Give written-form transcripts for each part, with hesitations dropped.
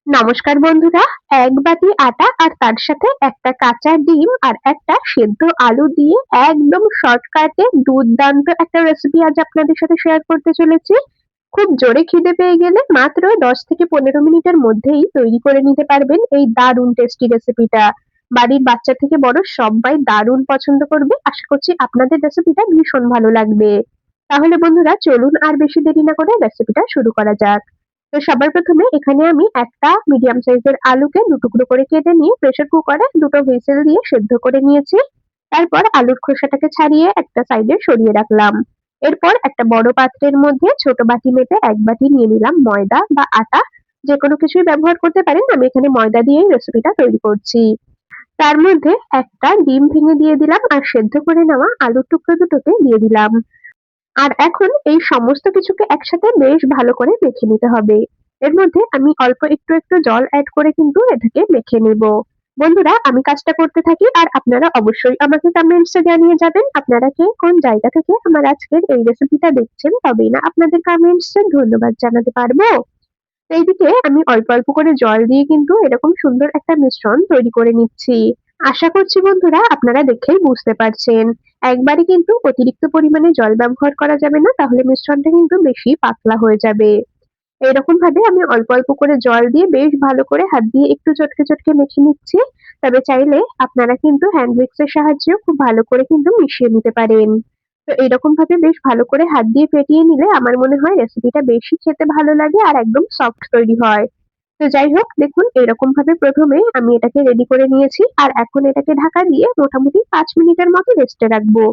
নমস্কার বন্ধুরা। এক বাটি আটা আর তার সাথে একটা কাঁচা ডিম আর একটা সেদ্ধ আলু দিয়ে একদম শর্টকাটে দুর্দান্ত একটা রেসিপি আজ আপনাদের সাথে শেয়ার করতে চলেছি। খুব জোরে খিদে পেয়ে গেলে মাত্র 10 থেকে 15 মিনিটের মধ্যেই তৈরি করে নিতে পারবেন এই দারুণ টেস্টি রেসিপিটা। বাড়ির বাচ্চা থেকে বড় সবাই দারুণ পছন্দ করবে। আশা করছি আপনাদের রেসিপিটা ভীষণ ভালো লাগবে। তাহলে বন্ধুরা চলুন আর বেশি দেরি না করে রেসিপিটা শুরু করা যাক। তো সবার প্রথমে এখানে আমি একটা মিডিয়াম সাইজের আলুকে টুকরো করে কেটে নিয়ে প্রেসার কুকারে দুটো হুইসেল দিয়ে সেদ্ধ করে নিয়েছি। তারপর আলুর খোসাটাকে ছাড়িয়ে একটা সাইডে সরিয়ে রাখলাম। এরপর একটা বড় পাত্রের মধ্যে ছোট বাটি মেপে এক বাটি নিয়ে নিলাম ময়দা বা আটা, যে কোনো কিছুই ব্যবহার করতে পারেন। আমি এখানে ময়দা দিয়েই রেসিপিটা তৈরি করছি। তার মধ্যে একটা ডিম ভেঙে দিয়ে দিলাম আর সেদ্ধ করে নেওয়া আলুর টুকরো দুটোকে দিয়ে দিলাম। আর এখন এই সমস্ত কিছুকে একসাথে বেশ ভালো করে মেখে নিতে হবে। এর মধ্যে আমি অল্প একটু জল অ্যাড করে কিন্তু এটাকে মেখে নেব। বন্ধুরা, আমি কাজটা করতে থাকি আর আপনারা অবশ্যই আমাকে কমেন্টসে জানিয়ে যাবেন আপনারা কে কোন জায়গা থেকে আমার আজকের এই রেসিপিটা দেখছেন, তবেই না আপনাদের কমেন্টসে ধন্যবাদ জানাতে পারবো। তো এইদিকে আমি অল্প করে জল দিয়ে কিন্তু এরকম সুন্দর একটা মিশ্রণ তৈরি করে নিচ্ছি। আশা করছি বন্ধুরা আপনারা দেখেই বুঝতে পারছেন। একবারে কিন্তু অতিরিক্ত পরিমাণে জল ব্যবহার করা যাবে না, তাহলে মিশ্রণটা কিন্তু বেশি পাতলা হয়ে যাবে। এরকম ভাবে আমি অল্প করে জল দিয়ে বেশ ভালো করে হাত দিয়ে একটু চটকে মেখে নিচ্ছি। তবে চাইলে আপনারা কিন্তু হ্যান্ড উইক্সের সাহায্যেও খুব ভালো করে কিন্তু মিশিয়ে নিতে পারেন। তো এরকম ভাবে বেশ ভালো করে হাত দিয়ে ফেটিয়ে নিলে আমার মনে হয় রেসিপিটা বেশি খেতে ভালো লাগে আর একদম সফট তৈরি হয়। তো যাই হোক, দেখুন এরকম ভাবে প্রথমে আমি এটাকে রেডি করে নিয়েছি আর এখন এটাকে ঢাকা দিয়ে মোটামুটি 5 মিনিটের মতো রেস্টে রাখবো।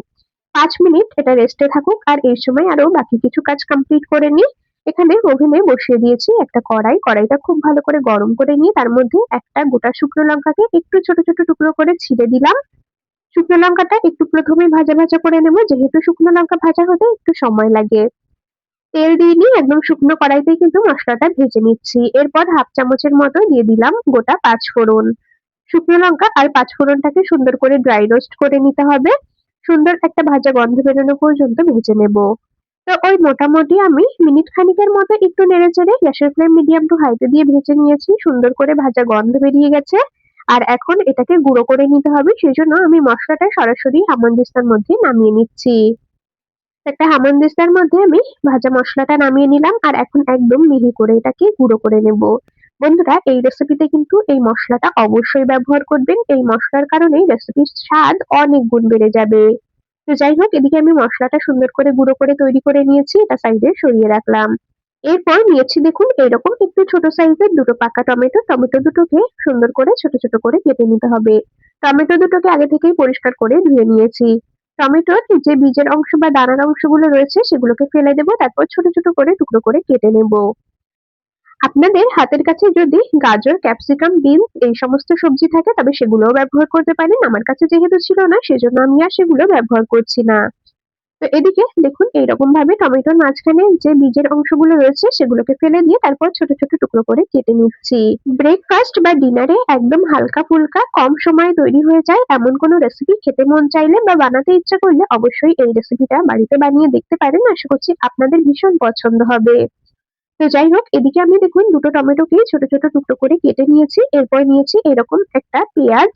5 মিনিট এটা রেস্টে থাকুক আর এই সময় আরো বাকি কিছু কাজ কমপ্লিট করে নিই। এখানে ওভেনে বসিয়ে দিয়েছি একটা কড়াই। কড়াইটা খুব ভালো করে গরম করে নিয়ে তার মধ্যে একটা গোটা শুকনো লঙ্কাকে একটু ছোট টুকরো করে ছিঁড়ে দিলাম। শুকনো লঙ্কাটা একটু প্রথমেই ভাজা করে নেব, যেহেতু শুকনো লঙ্কা ভাজা হতে একটু সময় লাগে। তেল দিয়ে নিয়ে একদম শুকনো কড়াইতেই কিন্তু মসলাটা ভেজে নিচ্ছি। এরপর হাফ চামচের মতো দিয়ে দিলাম গোটা পাঁচফোড়ন। শুকনো লঙ্কা আর পাঁচফোড়নটাকে সুন্দর করে ড্রাই রোস্ট করে নিতে হবে। সুন্দর একটা ভাজা গন্ধ বেরোনো পর্যন্ত ভেজে নেব। তো ওই মোটামুটি আমি মিনিট খানিকের মতো একটু নেড়েচেড়ে গ্যাসের ফ্লেম মিডিয়াম টু হাইতে দিয়ে ভেজে নিয়েছি। সুন্দর করে ভাজা গন্ধ বেরিয়ে গেছে। আর এখন এটাকে গুঁড়ো করে নিতে হবে। সেজন্য আমি মসলাটা সরাসরি হামানদিস্তার মধ্যে নামিয়ে নিচ্ছি। একটা হামানদিস্তার মধ্যে আমি ভাজা মসলাটা নামিয়ে নিলাম আর এখন একদম মিহি করে এটাকে গুঁড়ো করে নেব। বন্ধুরা, এই রেসিপিতে কিন্তু এই মসলাটা অবশ্যই ব্যবহার করবেন। এই মসলার কারণেই রেসিপির স্বাদ অনেক গুণ বেড়ে যাবে। তো যাই হোক, এদিকে আমি মসলাটা সুন্দর করে গুঁড়ো করে তৈরি করে নিয়েছি, এটা সাইডে সরিয়ে রাখলাম। এরপর নিয়েছি দেখুন এরকম একটু ছোট সাইজের দুটো পাকা টমেটো। টমেটো দুটোকে সুন্দর করে ছোট করে কেটে নিতে হবে। টমেটো দুটোকে আগে থেকেই পরিষ্কার করে ধুয়ে নিয়েছি। টমেটোর যে বীজের অংশ বা দানার অংশগুলো রয়েছে সেগুলোকে ফেলে দেবো, তারপর ছোট করে টুকরো করে কেটে নেব। আপনাদের হাতের কাছে যদি গাজর, ক্যাপসিকাম, বিনস এই সমস্ত সবজি থাকে তবে সেগুলোও ব্যবহার করতে পারেন। আমার কাছে যেহেতু ছিল না সেজন্য আমি আর সেগুলো ব্যবহার করছি না। তো এদিকে দেখুন এইরকম ভাবে টমেটোর মাঝখানে যে বীজের অংশগুলো রয়েছে সেগুলোকে ফেলে দিয়ে তারপর ছোট টুকরো করে কেটে নিচ্ছি। ব্রেকফাস্ট বা ডিনারে একদম হালকা ফুলকা কম সময়ে তৈরি হয়ে যায় এমন কোনো রেসিপি খেতে মন চাইলে বা বানাতে ইচ্ছা করলে অবশ্যই এই রেসিপিটা বাড়িতে বানিয়ে দেখতে পারেন। আশা করছি আপনাদের ভীষণ পছন্দ হবে। তো যাই হোক, এদিকে আমি দেখুন দুটো টমেটোকে ছোট টুকরো করে কেটে নিয়েছি। এরপর নিয়েছি এরকম একটা পেঁয়াজ।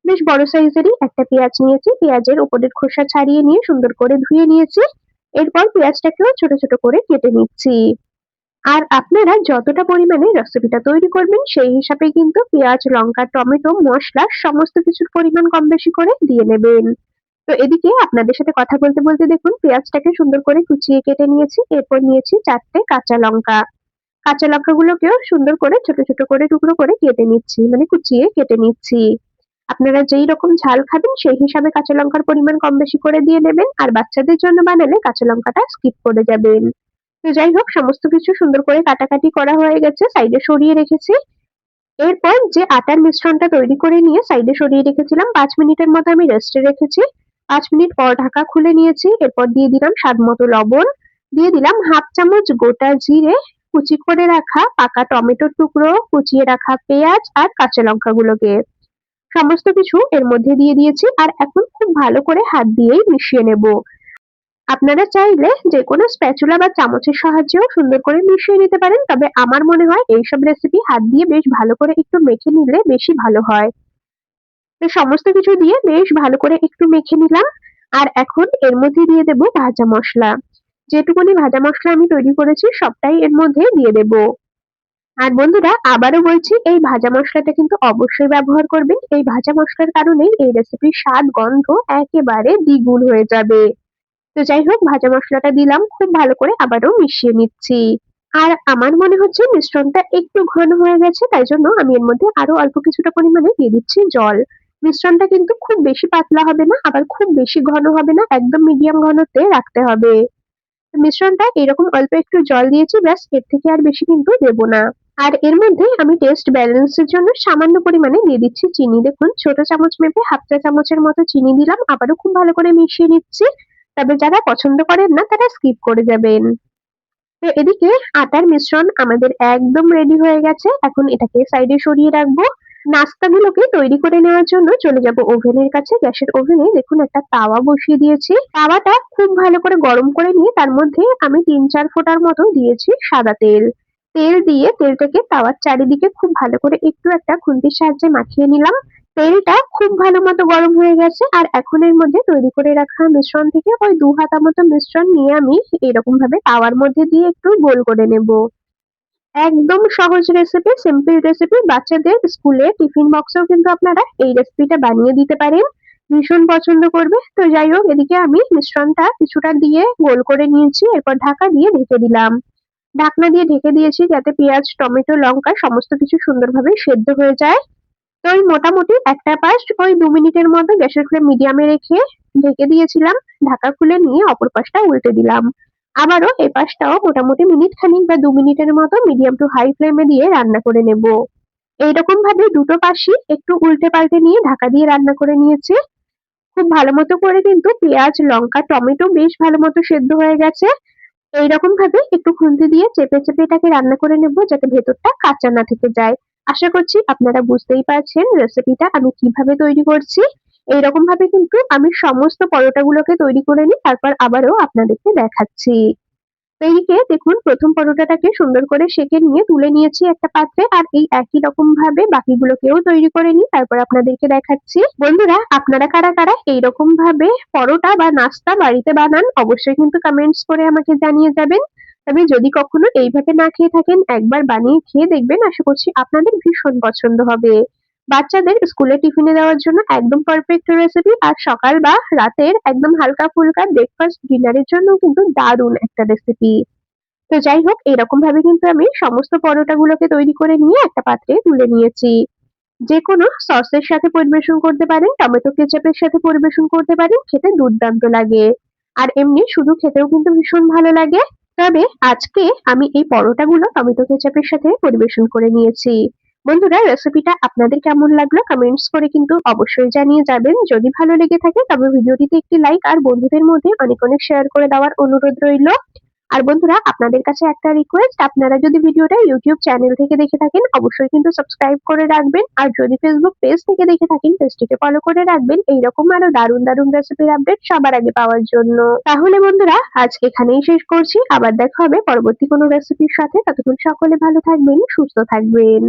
বেশ বড় সাইজেরই একটা পেঁয়াজ নিয়েছি। পেঁয়াজের উপরের খোসা ছাড়িয়ে নিয়ে সুন্দর করে ধুয়ে নিয়েছি। এরপর পেঁয়াজটাকেও ছোট করে কেটে নিচ্ছি। আর আপনারা যতটা পরিমাণে রেসিপিটা তৈরি করবেন সেই হিসাবে কিন্তু পেঁয়াজ, লঙ্কা, টমেটো, মসলা সমস্ত কিছুর পরিমাণ কম বেশি করে দিয়ে নেবেন। তো এদিকে আপনাদের সাথে কথা বলতে দেখুন পেঁয়াজটাকে সুন্দর করে কুচিয়ে কেটে নিয়েছি। এরপর নিয়েছি 4টে কাঁচা লঙ্কা। কাঁচা লঙ্কাগুলোকেও সুন্দর করে ছোট করে টুকরো করে কেটে নিচ্ছি, মানে কুচিয়ে কেটে নিচ্ছি। আপনারা যেই রকম ঝাল খাবেন সেই হিসাবে কাঁচা লঙ্কার পরিমাণ কম বেশি করে দিয়ে নেবেন। আর বাচ্চাদের জন্য বানালে কাঁচা লঙ্কাটা স্কিপ করে যাবেন। তো যাই হোক, সমস্ত কিছু সুন্দর করে কাটাকাটি করা হয়ে গেছে, সাইডে সরিয়ে রেখেছি। এরপর যে আটার মিশ্রণটা তৈরি করে নিয়ে সাইডে সরিয়ে রেখেছিলাম 5 মিনিটের মতো আমি রেস্টে রেখেছি। 5 মিনিট পর ঢাকা খুলে নিয়েছি। এরপর দিয়ে দিলাম স্বাদ মতো লবণ, দিয়ে দিলাম হাফ চামচ গোটা জিরে, কুচি করে রাখা পাকা টমেটোর টুকরো, কুচিয়ে রাখা পেঁয়াজ আর কাঁচা লঙ্কাগুলোকে সমস্ত কিছু এর মধ্যে দিয়ে দিয়েছি আর এখন খুব ভালো করে হাত দিয়েই মিশিয়ে নেব। আপনারা চাইলে যেকোনো স্প্যাচুলা বা চামচের সাহায্যেও সুন্দর করে মিশিয়ে নিতে পারেন, তবে আমার মনে হয় এইসব রেসিপি হাত দিয়ে বেশ ভালো করে একটু মেখে নিলে বেশি ভালো হয়। তো সমস্ত কিছু দিয়ে বেশ ভালো করে একটু মেখে নিলাম। আর এখন এর মধ্যে দিয়ে দেব ভাজা মসলা। যেটুকুনি ভাজা মসলা আমি তৈরি করেছি সবটাই এর মধ্যে দিয়ে দেব। আর বন্ধুরা আবারও বলছি, এই ভাজা মসলাটা কিন্তু অবশ্যই ব্যবহার করবেন। এই ভাজা মসলার কারণেই এই রেসিপির স্বাদ গন্ধ একেবারে দ্বিগুণ হয়ে যাবে। তো যাই হোক, ভাজা মসলাটা দিলাম, খুব ভালো করে আবারও মিশিয়ে নিচ্ছি। আর আমার মনে হচ্ছে মিশ্রণটা একটু ঘন হয়ে গেছে, তাই জন্য আমি এর মধ্যে আরো অল্প কিছুটা পরিমাণে দিয়ে দিচ্ছি জল। মিশ্রণটা কিন্তু খুব বেশি পাতলা হবে না, আবার খুব বেশি ঘন হবে না, একদম মিডিয়াম ঘনত্বে রাখতে হবে। মিশ্রণটা এরকম অল্প একটু জল দিয়েছি, ব্যাস, এর থেকে আর বেশি কিন্তু দেবো না। আর এর মধ্যে আমি টেস্ট ব্যালেন্সের জন্য সামান্য পরিমাণে দিয়ে দিচ্ছি চিনি। দেখুন, ছোট চামচ মেপে হাফ চা চামচের মতো চিনি দিলাম, আবারও খুব ভালো করে মিশিয়ে নিচ্ছি। তবে যারা পছন্দ করেন না তারা স্কিপ করে যাবেন। তো এদিকে আটার মিশ্রণ আমাদের একদম রেডি হয়ে গেছে, এখন এটাকে সাইডে সরিয়ে রাখবো। নাস্তাগুলোকে তৈরি করে নেওয়ার জন্য চলে যাব ওভেনের কাছে। গ্যাসের ওভেনে দেখুন একটা তাওয়া বসিয়ে দিয়েছি। তাওয়াটা খুব ভালো করে গরম করে নিয়ে তার মধ্যে আমি ৩-৪ ফোঁটার মতো দিয়েছি সাদা তেল। তেল দিয়ে তেলটাকে তাওয়ার চারিদিকে খুব ভালো করে একটু একটা খুন্তির সাহায্যে মাখিয়ে নিলাম। তেলটা খুব ভালো মতো গরম হয়ে গেছে, আর এখন এর মধ্যে তৈরি করে রাখা মিশ্রণ থেকে ওই ২ হাতা মতো মিশ্রণ নিয়ে আমি এরকম ভাবে তাওয়ার মধ্যে দিয়ে একটু গোল করে নেব। একদম সহজ রেসিপি, সিম্পল রেসিপি। বাচ্চাদের স্কুলে টিফিন বক্সেও কিন্তু আপনারা এই রেসিপিটা বানিয়ে দিতে পারেন। ভীষণ পছন্দ করবে। তো যাই হোক, এদিকে আমি মিশ্রণটা কিছুটা দিয়ে গোল করে নিয়েছি। এরপর ঢাকা দিয়ে ঢেকে দিলাম। ঢাকনা দিয়ে ঢেকে দিয়েছি যাতে পেঁয়াজ, টমেটো, লঙ্কা সমস্ত কিছু সুন্দরভাবে সেদ্ধ হয়ে যায়। তো ওই মোটামুটি একটা পাশ ওই ২ মিনিটের মতো গ্যাসের ফ্লেম মিডিয়ামে রেখে ঢেকে দিয়েছিলাম। ঢাকা খুলে নিয়ে অপর পাশটা উল্টে দিলাম। আবারও এই পাশটাও মোটামুটি মিনিট খানিক বা ২ মিনিটের মতো মিডিয়াম টু হাই ফ্লেমে দিয়ে রান্না করে নেব। এইরকম ভাবে দুটো পাশই একটু উল্টে পাল্টে নিয়ে ঢাকা দিয়ে রান্না করে নিয়েছি। খুব ভালো মতো করে কিন্তু পেঁয়াজ, লঙ্কা, টমেটো বেশ ভালো মতো সেদ্ধ হয়ে গেছে। এইরকম ভাবে একটু খুন্তি দিয়ে চেপে চেপে এটাকে রান্না করে নেব যাতে ভেতরটা কাঁচা না থেকে যায়। আশা করছি আপনারা বুঝতেই পারছেন রেসিপিটা আমি কিভাবে তৈরি করছি। এইরকম ভাবে কিন্তু আমি সমস্ত পরোটাগুলোকে তৈরি করে নিই, তারপর আবারও আপনাদেরকে দেখাচ্ছি। তো এইদিকে দেখুন, প্রথম পরোটাটাকে সুন্দর করে সেঁকে নিয়ে তুলে নিয়েছি একটা পাত্রে, আর এই একই রকম ভাবে বাকিগুলোকেও তৈরি করে নিই, তারপর আপনাদেরকে দেখাচ্ছি। বন্ধুরা, আপনারা কারা কারা এইরকম ভাবে পরোটা বা নাস্তা বাড়িতে বানান অবশ্যই কিন্তু কমেন্টস করে আমাকে জানিয়ে যাবেন। তবে যদি কখনো এইভাবে না খেয়ে থাকেন, একবার বানিয়ে খেয়ে দেখবেন, আশা করছি আপনাদের ভীষণ পছন্দ হবে। বাচ্চাদের স্কুলে টিফিনে দেওয়ার জন্য একদম পারফেক্ট রেসিপি, আর সকাল বা রাতের একদম হালকা ফুলকা ব্রেকফাস্ট ডিনারের জন্য কিন্তু দারুণ একটা রেসিপি। তো যাই হোক, এরকম ভাবে কিন্তু আমি সমস্ত পরোটাগুলোকে তৈরি করে নিয়ে একটা পাত্রে তুলে নিয়েছি। যেকোনো সসের সাথে পরিবেশন করতে পারেন, টমেটো কেচাপের সাথে পরিবেশন করতে পারেন, খেতে দুর্দান্ত লাগে। আর এমনি শুধু খেতেও কিন্তু ভীষণ ভালো লাগে। তবে আজকে আমি এই পরোটাগুলো টমেটো কেচাপের সাথে পরিবেশন করে নিয়েছি। বন্ধুরা, রেসিপিটা আপনাদের কেমন লাগলো কমেন্টস করে কিন্তু অবশ্যই জানিয়ে যাবেন। যদি ভালো লেগে থাকে তবে ভিডিওটিতে একটি লাইক আর বন্ধুদের মধ্যে অনেক অনেক শেয়ার করে দেওয়ার অনুরোধ রইল। আর বন্ধুরা, আপনাদের কাছে একটা রিকোয়েস্ট, আপনারা যদি ভিডিওটা ইউটিউব চ্যানেল থেকে দেখে থাকেন অবশ্যই কিন্তু সাবস্ক্রাইব করে রাখবেন, আর যদি ফেসবুক পেজ থেকে দেখে থাকেন পেজটিকে ফলো করে রাখবেন এইরকম আরো দারুণ দারুণ রেসিপির আপডেট সবার আগে পাওয়ার জন্য। তাহলে বন্ধুরা, আজ এখানেই শেষ করছি। আবার দেখা হবে পরবর্তী কোনো রেসিপির সাথে। ততক্ষণ সকলে ভালো থাকবেন, সুস্থ থাকবেন।